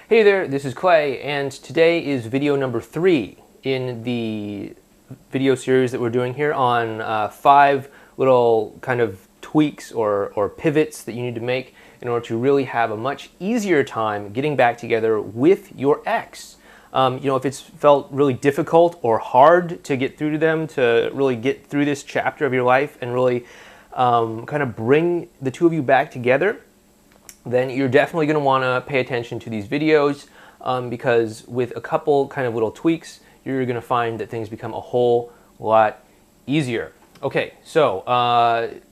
Hey there, this is Clay, and today is video number 3 in the video series that we're doing here on 5 little kind of tweaks or pivots that you need to make in order to really have a much easier time getting back together with your ex. If it's felt really difficult or hard to get through to them, to really get through this chapter of your life and really kind of bring the two of you back together, then you're definitely going to want to pay attention to these videos because with a couple kind of little tweaks, you're going to find that things become a whole lot easier. Okay, so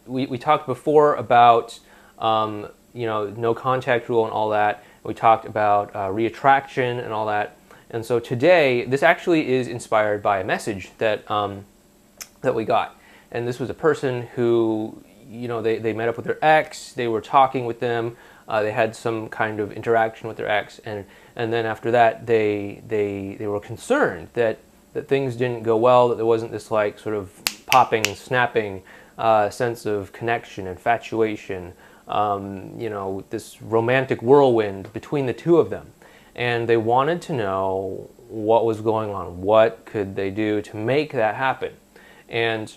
we talked before about no contact rule and all that. We talked about reattraction and all that. And so today, this actually is inspired by a message that that we got. And this was a person who, they met up with their ex, they were talking with them, they had some kind of interaction with their ex, and then after that, they were concerned that things didn't go well, that there wasn't this like sort of popping, snapping sense of connection, infatuation, this romantic whirlwind between the two of them. And they wanted to know what was going on, what could they do to make that happen. And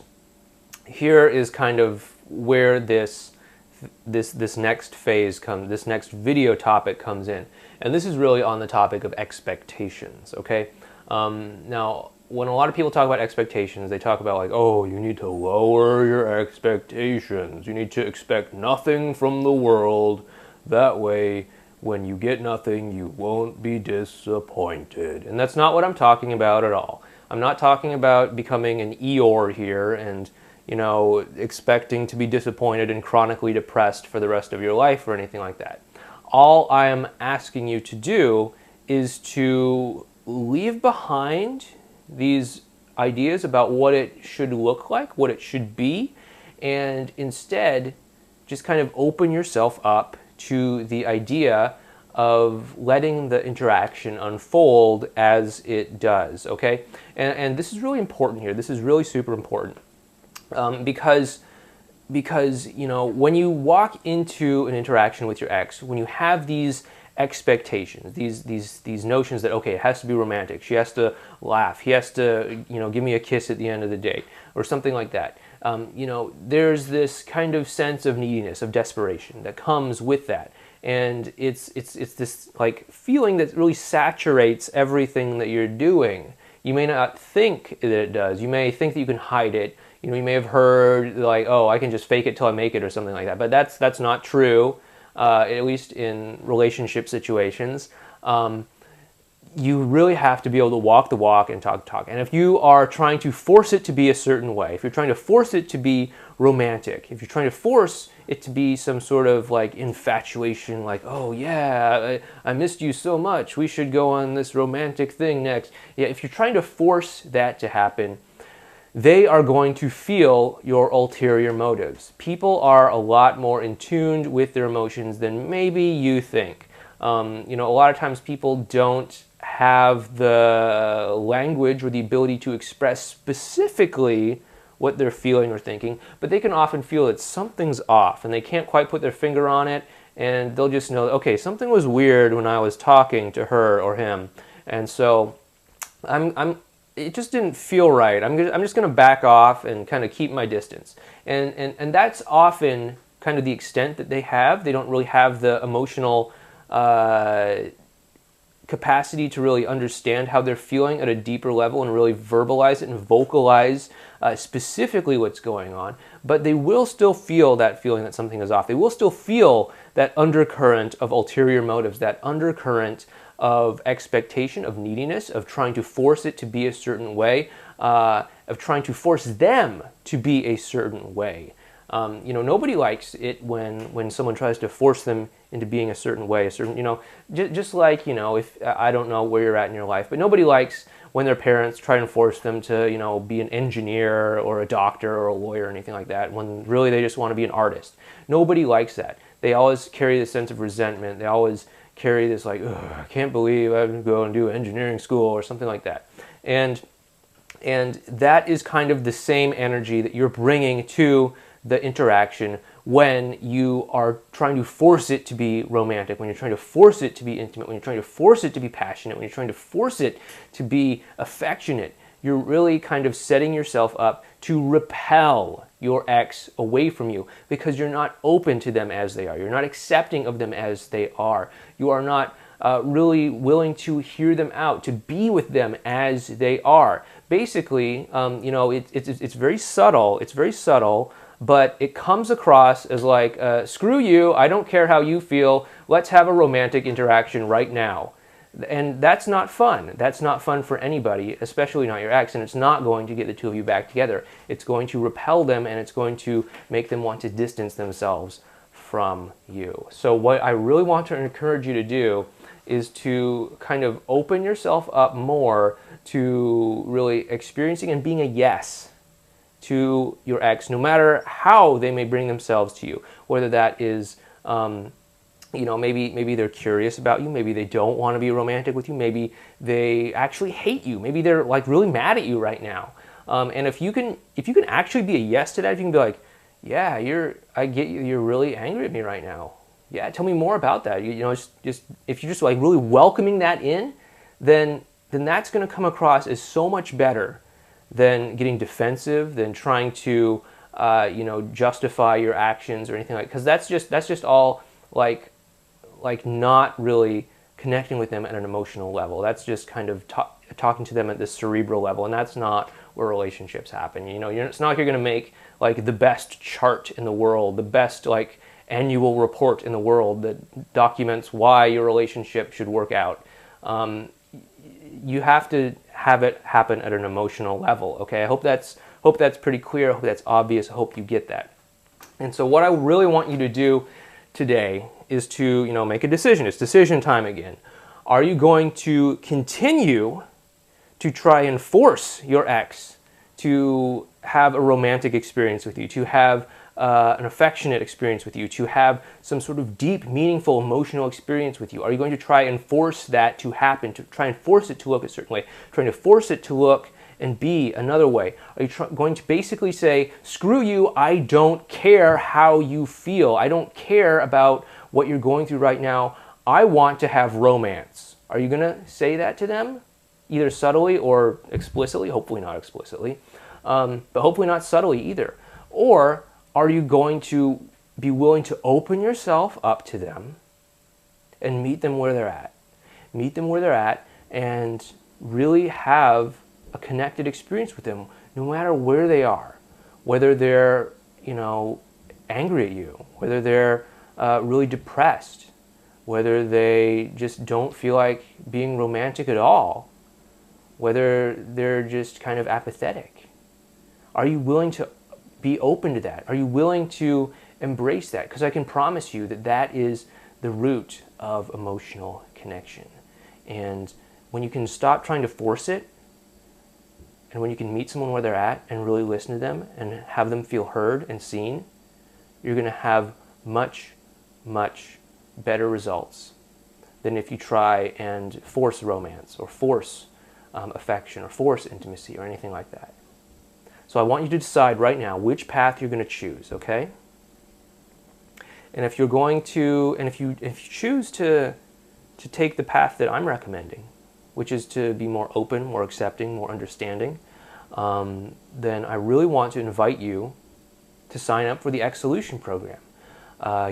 here is kind of where this next phase comes, this next video topic comes in. And this is really on the topic of expectations, okay? Now, when a lot of people talk about expectations, they talk about like, oh, you need to lower your expectations. You need to expect nothing from the world. That way, when you get nothing, you won't be disappointed. And that's not what I'm talking about at all. I'm not talking about becoming an Eeyore here and, expecting to be disappointed and chronically depressed for the rest of your life or anything like that. All I am asking you to do is to leave behind these ideas about what it should look like, what it should be, and instead just kind of open yourself up to the idea of letting the interaction unfold as it does, okay? And this is really important here. This is really super important because when you walk into an interaction with your ex, when you have these expectations, these notions that, okay, it has to be romantic, she has to laugh, he has to, give me a kiss at the end of the day, or something like that. There's this kind of sense of neediness, of desperation that comes with that. And it's this like feeling that really saturates everything that you're doing. You may not think that it does. You may think that you can hide it. You may have heard like, oh, I can just fake it till I make it or something like that. But that's not true, at least in relationship situations. You really have to be able to walk the walk and talk the talk. And if you are trying to force it to be a certain way, if you're trying to force it to be romantic, if you're trying to force it to be some sort of like infatuation, like, oh yeah, I missed you so much, we should go on this romantic thing next. Yeah, if you're trying to force that to happen, they are going to feel your ulterior motives. People are a lot more in tune with their emotions than maybe you think. A lot of times people don't have the language or the ability to express specifically what they're feeling or thinking, but they can often feel that something's off and they can't quite put their finger on it, and they'll just know, okay, something was weird when I was talking to her or him, and so it just didn't feel right. I'm just going to back off and kind of keep my distance, and that's often kind of the extent that they have. They don't really have the emotional capacity to really understand how they're feeling at a deeper level and really verbalize it and vocalize specifically what's going on, but they will still feel that feeling that something is off. They will still feel that undercurrent of ulterior motives, that undercurrent of expectation, of neediness, of trying to force it to be a certain way, of trying to force them to be a certain way. Nobody likes it when someone tries to force them into being a certain way, just like, if I don't know where you're at in your life, but nobody likes when their parents try and force them to, be an engineer or a doctor or a lawyer or anything like that, when really they just want to be an artist. Nobody likes that. They always carry this sense of resentment. They always carry this like, I can't believe I have to go and do engineering school or something like that. And that is kind of the same energy that you're bringing to the interaction when you are trying to force it to be romantic, when you're trying to force it to be intimate, when you're trying to force it to be passionate, when you're trying to force it to be affectionate. You're really kind of setting yourself up to repel your ex away from you because you're not open to them as they are. You're not accepting of them as they are. You are not really willing to hear them out, to be with them as they are. Basically, it's very subtle. It's very subtle, but it comes across as like, screw you, I don't care how you feel, let's have a romantic interaction right now. And that's not fun. That's not fun for anybody, especially not your ex, and it's not going to get the two of you back together. It's going to repel them, and it's going to make them want to distance themselves from you. So what I really want to encourage you to do is to kind of open yourself up more to really experiencing and being a yes to your ex, no matter how they may bring themselves to you, whether that is maybe they're curious about you, maybe they don't want to be romantic with you, maybe they actually hate you, maybe they're like really mad at you right now. And if you can actually be a yes to that, if you can be like, yeah, I get you, you're really angry at me right now. Yeah, tell me more about that. Just if you're just like really welcoming that in, then that's going to come across as so much better than getting defensive, than trying to justify your actions or anything like. Because that's just all like not really connecting with them at an emotional level. That's just kind of talking to them at this cerebral level, and that's not where relationships happen. It's not like you're going to make like the best chart in the world, the best like annual report in the world that documents why your relationship should work out. You have to have it happen at an emotional level. Okay, I hope that's pretty clear. I hope that's obvious. I hope you get that. And so what I really want you to do today is to make a decision. It's decision time again. Are you going to continue to try and force your ex to have a romantic experience with you, to have an affectionate experience with you, to have some sort of deep, meaningful, emotional experience with you? Are you going to try and force that to happen, to try and force it to look a certain way, trying to force it to look and be another way? Are you going to basically say, screw you, I don't care how you feel, I don't care about what you're going through right now, I want to have romance? Are you going to say that to them? Either subtly or explicitly, hopefully not explicitly, but hopefully not subtly either. Or are you going to be willing to open yourself up to them and meet them where they're at? Meet them where they're at and really have a connected experience with them, no matter where they are. Whether they're, angry at you, whether they're really depressed, whether they just don't feel like being romantic at all, whether they're just kind of apathetic. Are you willing to be open to that? Are you willing to embrace that? Because I can promise you that is the root of emotional connection. And when you can stop trying to force it, and when you can meet someone where they're at and really listen to them and have them feel heard and seen, you're going to have much, much better results than if you try and force romance or force affection or force intimacy or anything like that. So I want you to decide right now which path you're going to choose, okay? And if you're going to, and if you choose to take the path that I'm recommending, which is to be more open, more accepting, more understanding, then I really want to invite you to sign up for the X Solution program.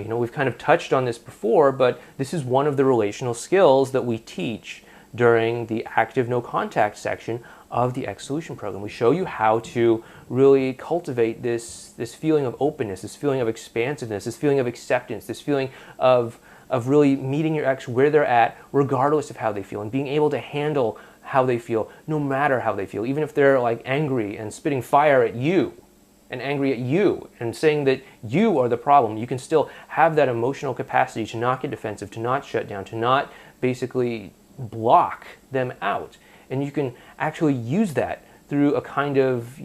We've kind of touched on this before, but this is one of the relational skills that we teach during the active no contact section of the X Solution program. We show you how to really cultivate this feeling of openness, this feeling of expansiveness, this feeling of acceptance, this feeling of really meeting your ex where they're at, regardless of how they feel, and being able to handle how they feel, no matter how they feel, even if they're like angry and spitting fire at you, and angry at you, and saying that you are the problem. You can still have that emotional capacity to not get defensive, to not shut down, to not basically block them out. And you can actually use that through a kind of,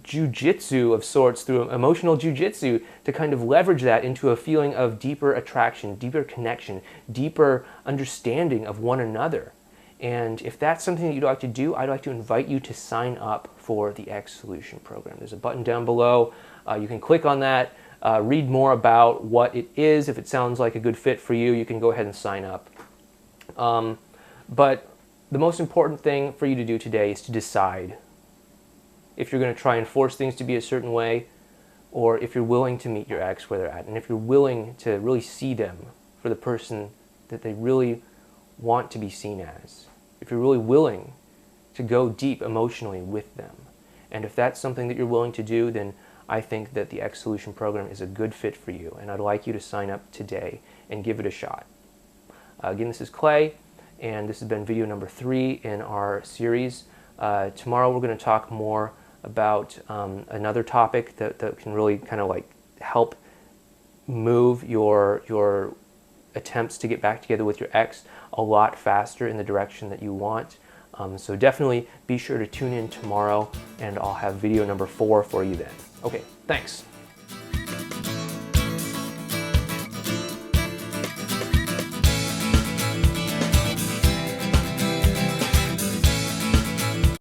jujitsu of sorts, through emotional jujitsu, to kind of leverage that into a feeling of deeper attraction, deeper connection, deeper understanding of one another. And if that's something that you'd like to do, I'd like to invite you to sign up for the X Solution program. There's a button down below. You can click on that. read more about what it is. If it sounds like a good fit for you, you can go ahead and sign up. But the most important thing for you to do today is to decide if you're going to try and force things to be a certain way, or if you're willing to meet your ex where they're at, and if you're willing to really see them for the person that they really want to be seen as. If you're really willing to go deep emotionally with them. And if that's something that you're willing to do, then I think that the X Solution program is a good fit for you, and I'd like you to sign up today and give it a shot. Again, this is Clay, and this has been video number 3 in our series. Tomorrow we're going to talk more about another topic that can really kind of like help move your attempts to get back together with your ex a lot faster in the direction that you want. So definitely be sure to tune in tomorrow, and I'll have video number 4 for you then. Okay, thanks.